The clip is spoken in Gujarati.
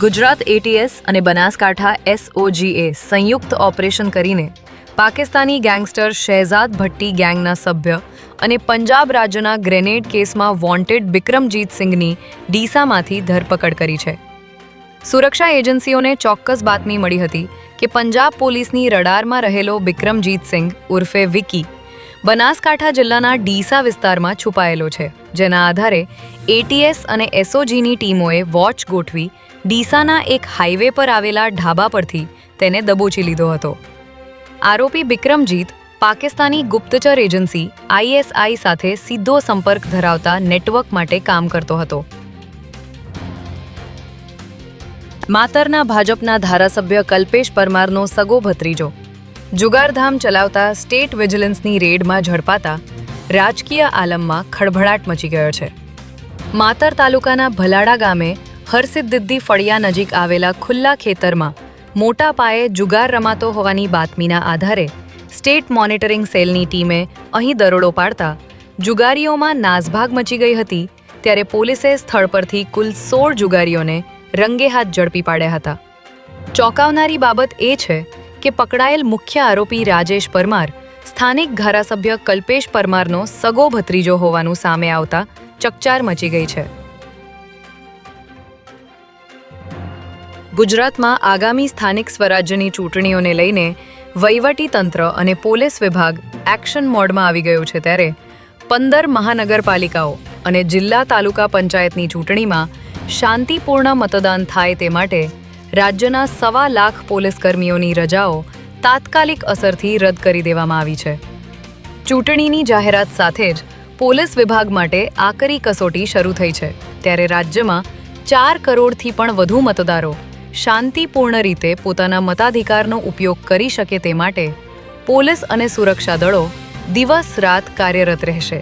ગુજરાત એટીએસ અને બનાસકાંઠા એસઓજીએ સંયુક્ત ઓપરેશન કરીને પાકિસ્તાની ગેંગસ્ટર શહેજાદ ભટ્ટી ગેંગના સભ્ય અને પંજાબ રાજ્યના ગ્રેનેડ કેસમાં વોન્ટેડ બિક્રમજીત સિંઘની ડીસામાંથી ધરપકડ કરી છે। સુરક્ષા એજન્સીઓને ચોક્કસ બાતમી મળી હતી કે પંજાબ પોલીસની રડારમાં રહેલો બિક્રમજીત સિંઘ ઉર્ફે વિકી બનાસકાંઠા જિલ્લાના ડીસા વિસ્તારમાં છુપાયેલો છે, જેના આધારે એટીએસ અને એસઓજીની ટીમોએ વોચ ગોઠવી ડીસાના એક હાઈવે પર આવેલા ઢાબા પરથી તેને દબોચી લીધો હતો। આરોપી બિક્રમજીત પાકિસ્તાની ગુપ્તચર એજન્સી આઈએસઆઈ સાથે સીધો સંપર્ક ધરાવતા નેટવર્ક માટે કામ કરતો હતો। માતરના ભાજપના ધારાસભ્ય કલ્પેશ પરમારનો સગો ભત્રીજો જુગારધામ ચલાવતા સ્ટેટ વિજિલન્સની રેડમાં ઝડપાતા રાજકીય આલમમાં ખળભળાટ મચી ગયો છે। માતર તાલુકાના ભલાડા ગામે હરસિદ્ધિ ફળિયા નજીક આવેલા ખુલ્લા ખેતરમાં મોટા પાયે જુગાર રમાતો હોવાની બાતમીના આધારે સ્ટેટ મોનિટરિંગ સેલની ટીમે અહીં દરોડો પાડતા જુગારીઓમાં નાસભાગ મચી ગઈ હતી, ત્યારે પોલીસે સ્થળ પરથી કુલ 16 જુગારીઓને રંગેહાથ ઝડપી પાડ્યા હતા। ચોંકાવનારી બાબત એ છે કે પકડાયેલ મુખ્ય આરોપી રાજેશ પરમાર સ્થાનિક ધારાસભ્ય કલ્પેશ પરમારનો સગો ભત્રીજો હોવાનું સામે આવતા ચકચાર મચી ગઈ છે। ગુજરાતમાં આગામી સ્થાનિક સ્વરાજ્યની ચૂંટણીઓને લઈને વહીવટી તંત્ર અને પોલીસ વિભાગ એક્શન મોડમાં આવી ગયું છે, ત્યારે 15 મહાનગરપાલિકાઓ અને જિલ્લા તાલુકા પંચાયતની ચૂંટણીમાં શાંતિપૂર્ણ મતદાન થાય તે માટે રાજ્યના 1.25 લાખ પોલીસકર્મીઓની રજાઓ તાત્કાલિક અસરથી રદ કરી દેવામાં આવી છે। ચૂંટણીની જાહેરાત સાથે જ પોલીસ વિભાગ માટે આકરી કસોટી શરૂ થઈ છે, ત્યારે રાજ્યમાં 4 કરોડથી પણ વધુ મતદારો શાંતિપૂર્ણ રીતે પોતાના મતાધિકારનો ઉપયોગ કરી શકે તે માટે પોલીસ અને સુરક્ષા દળો દિવસ રાત કાર્યરત રહેશે।